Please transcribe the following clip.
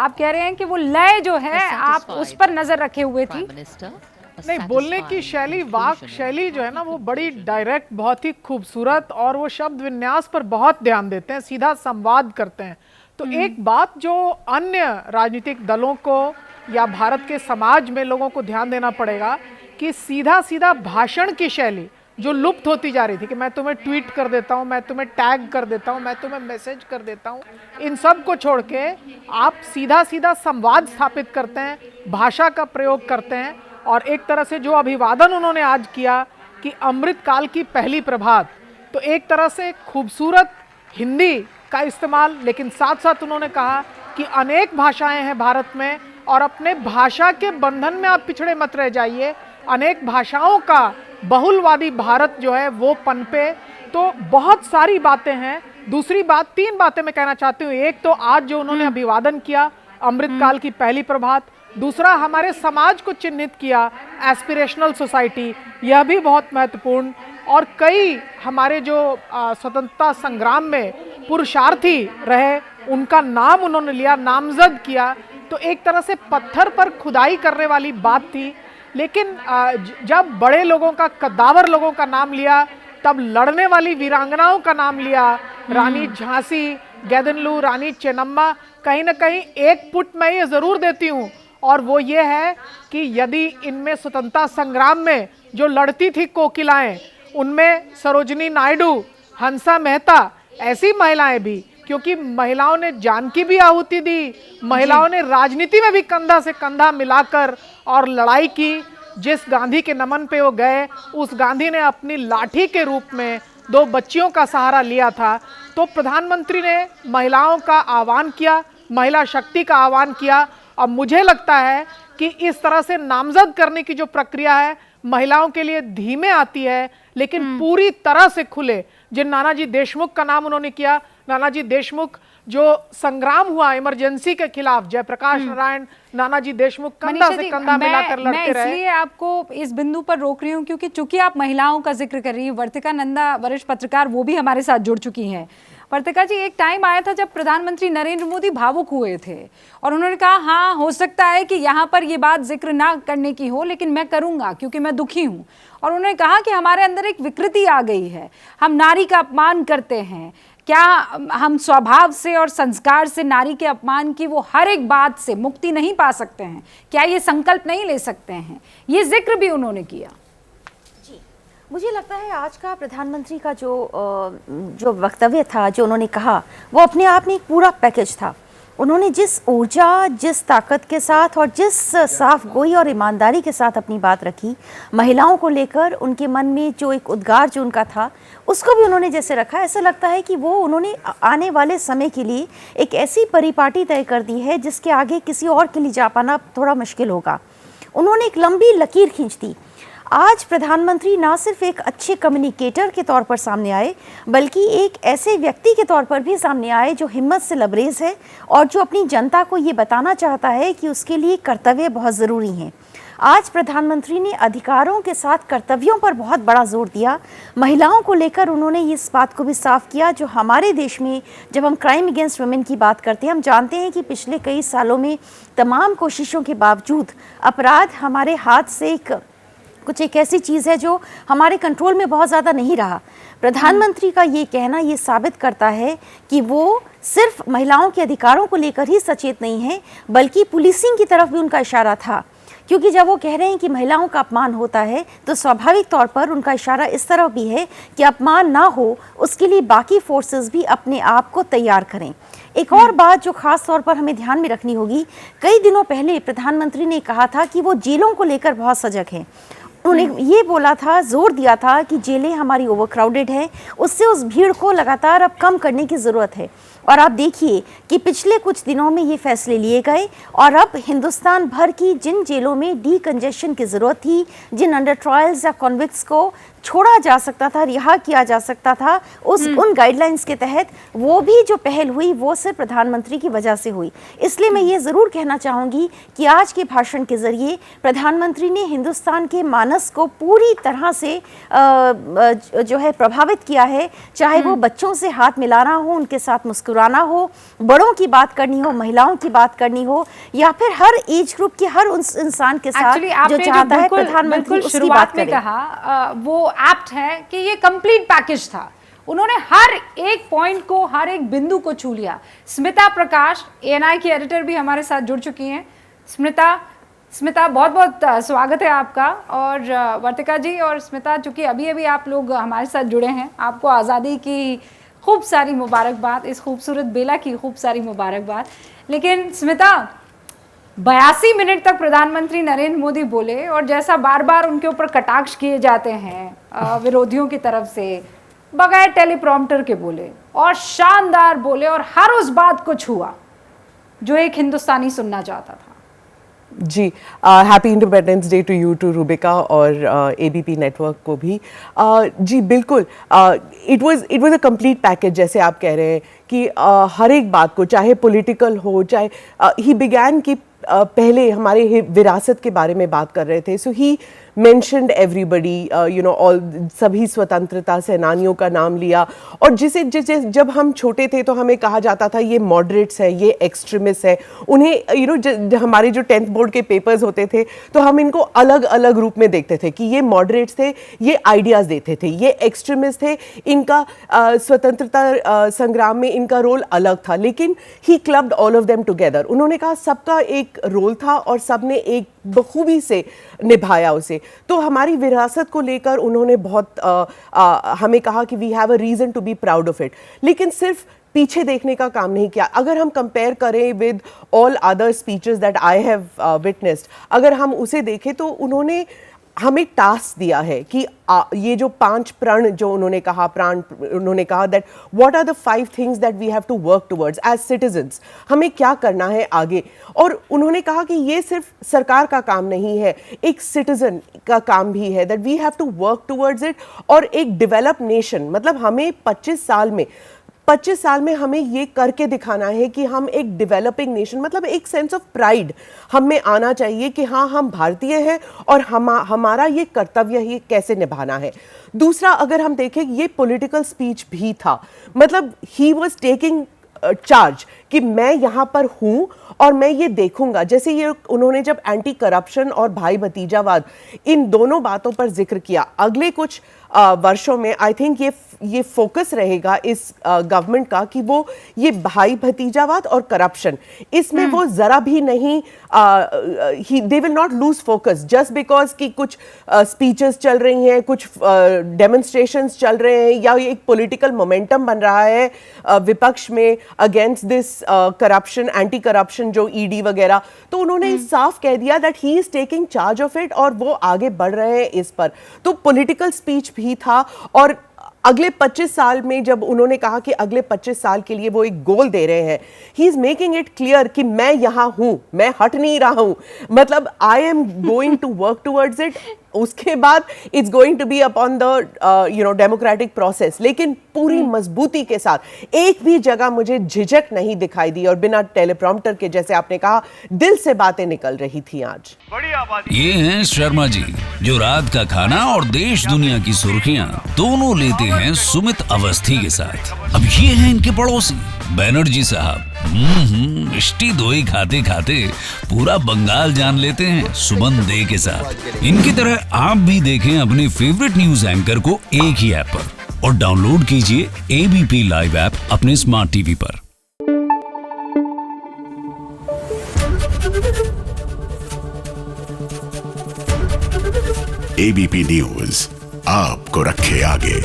आप कह रहे हैं कि वो लय जो है आप उस पर नजर रखे हुए थी। नहीं, बोलने की शैली, वाक शैली जो है ना वो बड़ी डायरेक्ट, बहुत ही खूबसूरत, और वो शब्द विन्यास पर बहुत ध्यान देते हैं, सीधा संवाद करते हैं। तो एक बात जो अन्य राजनीतिक दलों को या भारत के समाज में लोगों को ध्यान देना पड़ेगा कि सीधा सीधा भाषण की शैली जो लुप्त होती जा रही थी कि मैं तुम्हें ट्वीट कर देता हूं, मैं तुम्हें टैग कर देता हूं, मैं तुम्हें मैसेज कर देता हूं, इन सब को छोड़ के आप सीधा सीधा संवाद स्थापित करते हैं, भाषा का प्रयोग करते हैं। और एक तरह से जो अभिवादन उन्होंने आज किया कि अमृत काल की पहली प्रभात, तो एक तरह से खूबसूरत हिंदी का इस्तेमाल, लेकिन साथ साथ उन्होंने कहा कि अनेक भाषाएं हैं भारत में और अपने भाषा के बंधन में आप पिछड़े मत रह जाइए, अनेक भाषाओं का बहुलवादी भारत जो है वो पनपे। तो बहुत सारी बातें हैं। दूसरी बात, 3 बातें मैं कहना चाहती हूँ। एक तो आज जो उन्होंने अभिवादन किया अमृत काल की पहली प्रभात, दूसरा हमारे समाज को चिन्हित किया एस्पिरेशनल सोसाइटी, यह भी बहुत महत्वपूर्ण, और कई हमारे जो स्वतंत्रता संग्राम में पुरुषार्थी रहे उनका नाम उन्होंने लिया, नामजद किया। तो एक तरह से पत्थर पर खुदाई करने वाली बात थी। लेकिन जब बड़े लोगों का, कद्दावर लोगों का नाम लिया, तब लड़ने वाली वीरांगनाओं का नाम लिया, रानी झांसी, गैदनलू, रानी चेन्नम्मा। कहीं ना कहीं एक पुट मैं ये जरूर देती हूँ, और वो ये है कि यदि इनमें स्वतंत्रता संग्राम में जो लड़ती थी कोकिलाएं, उनमें सरोजिनी नायडू, हंसा मेहता, ऐसी महिलाएं भी, क्योंकि महिलाओं ने जान की भी आहुति दी, महिलाओं ने राजनीति में भी कंधा से कंधा मिलाकर और लड़ाई की। जिस गांधी के नमन पे वो गए, उस गांधी ने अपनी लाठी के रूप में 2 बच्चियों का सहारा लिया था। तो प्रधानमंत्री ने महिलाओं का आह्वान किया, महिला शक्ति का आह्वान किया। अब मुझे लगता है कि इस तरह से नामजद करने की जो प्रक्रिया है महिलाओं के लिए धीमे आती है, लेकिन पूरी तरह से खुले। जिन नानाजी देशमुख का नाम उन्होंने किया, नानाजी देशमुख जो संग्राम हुआ इमरजेंसी के खिलाफ, जयप्रकाश नारायण, नानाजी देशमुख कंधा से कंधा मिलाकर लड़ते रहे। मैं इसलिए आपको इस बिंदु पर रोक रही हूँ क्योंकि चूंकि आप महिलाओं का जिक्र कर रही हैं, वर्तिका नंदा वरिष्ठ पत्रकार वो भी हमारे साथ जुड़ चुकी हैं। वर्तिका जी, एक टाइम आया था जब प्रधानमंत्री नरेंद्र मोदी भावुक हुए थे और उन्होंने कहा हाँ हो सकता है कि यहाँ पर ये बात जिक्र ना करने की हो, लेकिन मैं करूँगा क्योंकि मैं दुखी हूँ। और उन्होंने कहा कि हमारे अंदर एक विकृति आ गई है, हम नारी का अपमान करते हैं। क्या हम स्वभाव से और संस्कार से नारी के अपमान की वो हर एक बात से मुक्ति नहीं पा सकते हैं? क्या ये संकल्प नहीं ले सकते हैं? ये जिक्र भी उन्होंने किया। जी, मुझे लगता है आज का प्रधानमंत्री का जो वक्तव्य था, जो उन्होंने कहा, वो अपने आप में एक पूरा पैकेज था। उन्होंने जिस ऊर्जा, जिस ताकत के साथ और जिस साफ गोई और ईमानदारी के साथ अपनी बात रखी, महिलाओं को लेकर उनके मन में जो एक उद्गार जो उनका था, उसको भी उन्होंने जैसे रखा। ऐसा लगता है कि वो उन्होंने आने वाले समय के लिए एक ऐसी परिपाटी तय कर दी है जिसके आगे किसी और के लिए जा पाना थोड़ा मुश्किल होगा। उन्होंने एक लंबी लकीर खींच दी। आज प्रधानमंत्री ना सिर्फ एक अच्छे कम्युनिकेटर के तौर पर सामने आए, बल्कि एक ऐसे व्यक्ति के तौर पर भी सामने आए जो हिम्मत से लबरेज है और जो अपनी जनता को ये बताना चाहता है कि उसके लिए कर्तव्य बहुत ज़रूरी हैं। आज प्रधानमंत्री ने अधिकारों के साथ कर्तव्यों पर बहुत बड़ा जोर दिया। महिलाओं को लेकर उन्होंने इस बात को भी साफ किया, जो हमारे देश में जब हम क्राइम अगेंस्ट वुमेन की बात करते हैं, हम जानते हैं कि पिछले कई सालों में तमाम कोशिशों के बावजूद अपराध हमारे हाथ से कुछ एक ऐसी चीज़ है जो हमारे कंट्रोल में बहुत ज़्यादा नहीं रहा। प्रधानमंत्री का ये कहना ये साबित करता है कि वो सिर्फ महिलाओं के अधिकारों को लेकर ही सचेत नहीं है, बल्कि पुलिसिंग की तरफ भी उनका इशारा था। क्योंकि जब वो कह रहे हैं कि महिलाओं का अपमान होता है, तो स्वाभाविक तौर पर उनका इशारा इस तरफ भी है कि अपमान ना हो उसके लिए बाकी फोर्सेस भी अपने आप को तैयार करें। एक और बात जो खास तौर पर हमें ध्यान में रखनी होगी, कई दिनों पहले प्रधानमंत्री ने कहा था कि वो जेलों को लेकर बहुत सजग हैं। उन्होंने ये बोला था, जोर दिया था कि जेलें हमारी ओवरक्राउडेड हैं, उससे उस भीड़ को लगातार अब कम करने की ज़रूरत है। और आप देखिए कि पिछले कुछ दिनों में ये फैसले लिए गए और अब हिंदुस्तान भर की जिन जेलों में डीकंजेशन की ज़रूरत थी, जिन अंडर ट्रायल्स या कॉन्विक्ट्स को छोड़ा जा सकता था, रिहा किया जा सकता था उन गाइडलाइंस के तहत, वो भी जो पहल हुई वो सिर्फ प्रधानमंत्री की वजह से हुई। इसलिए मैं ये ज़रूर कहना चाहूँगी कि आज के भाषण के ज़रिए प्रधानमंत्री ने हिंदुस्तान के मानस को पूरी तरह से जो है प्रभावित किया है। चाहे वो बच्चों से हाथ मिलाना हो, उनके साथ मुस्कुराना हो, बड़ों की बात करनी हो, महिलाओं की बात करनी हो, या फिर हर एज ग्रुप के हर उस इंसान के साथ जो चाहता है प्रधानमंत्री उसकी बात करे। कहा वो एप्ट है कि ये कंप्लीट पैकेज था। उन्होंने हर एक पॉइंट को, हर एक बिंदु को छू लिया। स्मिता प्रकाश, ANI की एडिटर, भी हमारे साथ जुड़ चुकी हैं। स्मिता बहुत बहुत स्वागत है आपका। और वर्तिका जी और स्मिता, चूंकि अभी अभी आप लोग हमारे साथ जुड़े हैं, आपको आज़ादी की खूब सारी मुबारकबाद, इस खूबसूरत बेला की खूब सारी मुबारकबाद। लेकिन स्मिता, 82 मिनट तक प्रधानमंत्री नरेंद्र मोदी बोले, और जैसा बार बार उनके ऊपर कटाक्ष किए जाते हैं विरोधियों की तरफ से, बगैर टेलीप्रॉम्प्टर के बोले और शानदार बोले, और हर उस बात को छुआ जो एक हिंदुस्तानी सुनना चाहता था। जी, happy Independence Day to you, to Rubika और ABP नेटवर्क को भी। जी बिल्कुल, it was a complete package, जैसे आप कह रहे हैं कि हर एक बात को, चाहे पॉलिटिकल हो, चाहे ही बिगैन कि पहले हमारे विरासत के बारे में बात कर रहे थे। So he mentioned everybody, you know, all, सभी स्वतंत्रता सेनानियों का नाम लिया। और जिसे जब हम छोटे थे तो हमें कहा जाता था ये मॉडरेट्स है, ये एक्सट्रीमिस्ट है। उन्हें यू नो, हमारे जो 10th बोर्ड के पेपर्स होते थे तो हम इनको अलग अलग रूप में देखते थे कि ये मॉडरेट्स थे, ये आइडियाज़ देते थे, ये एक्सट्रीमिस्ट थे, इनका स्वतंत्रता संग्राम में इनका रोल अलग था। लेकिन he clubbed all of them together. उन्होंने कहा सबका एक रोल था और सबने एक बखूबी से निभाया उसे। तो हमारी विरासत को लेकर उन्होंने बहुत हमें कहा कि we have a reason to be proud of it. लेकिन सिर्फ पीछे देखने का काम नहीं किया। अगर हम कंपेयर करें with all other speeches that I have witnessed, अगर हम उसे देखें तो उन्होंने हमें टास्क दिया है कि ये जो 5 प्रण जो उन्होंने कहा that what are the 5 things that we have to work towards as citizens, हमें क्या करना है आगे। और उन्होंने कहा कि ये सिर्फ सरकार का काम नहीं है, एक सिटीजन का काम भी है, that we have to work towards it. और एक डेवलप नेशन, मतलब हमें 25 साल में हमें ये करके दिखाना है कि हम एक डेवलपिंग नेशन, मतलब एक सेंस ऑफ प्राइड हम में आना चाहिए कि हाँ, हम भारतीय हैं और हमारा ये कर्तव्य ही कैसे निभाना है। दूसरा, अगर हम देखें, ये पॉलिटिकल स्पीच भी था, मतलब ही वाज टेकिंग चार्ज कि मैं यहाँ पर हूँ और मैं ये देखूंगा। जैसे ये उन्होंने जब एंटी करप्शन और भाई भतीजावाद, इन दोनों बातों पर जिक्र किया, अगले कुछ वर्षों में आई थिंक ये फोकस रहेगा इस गवर्नमेंट का कि वो ये भाई भतीजावाद और करप्शन, इसमें वो जरा भी नहीं, they will not lose focus just because कि कुछ स्पीचेस चल रही हैं, कुछ डेमोन्स्ट्रेशंस चल रहे हैं, या एक पॉलिटिकल मोमेंटम बन रहा है विपक्ष में against this corruption, anti corruption जो ED वगैरह। तो उन्होंने साफ कह दिया that he is taking charge of it और वो आगे बढ़ रहे हैं इस पर। तो पॉलिटिकल स्पीच भी था। और अगले 25 साल में जब उन्होंने कहा कि अगले 25 साल के लिए वो एक गोल दे रहे हैं, he is making it clear कि मैं यहां हूं, मैं हट नहीं रहा हूं, मतलब I am going to work towards it. उसके बाद it's going to be upon the you know democratic process, लेकिन पूरी मजबूती के साथ। एक भी जगह मुझे झिझक नहीं दिखाई दी और बिना टेलीप्रॉम्प्टर के, जैसे आपने कहा, दिल से बातें निकल रही थी आज। ये हैं शर्मा जी, जो रात का खाना और देश दुनिया की सुर्खियां दोनों लेते हैं सुमित अवस्थी के साथ। अब ये हैं इनके पड़ोसी बनर्जी साहब। मिष्टी दोई खाते खाते पूरा बंगाल जान लेते हैं सुमन दे के साथ। इनकी तरह आप भी देखें अपने फेवरेट न्यूज एंकर को एक ही ऐप पर, और डाउनलोड कीजिए ABP लाइव ऐप अपने स्मार्ट टीवी पर। ABP न्यूज आपको रखे आगे।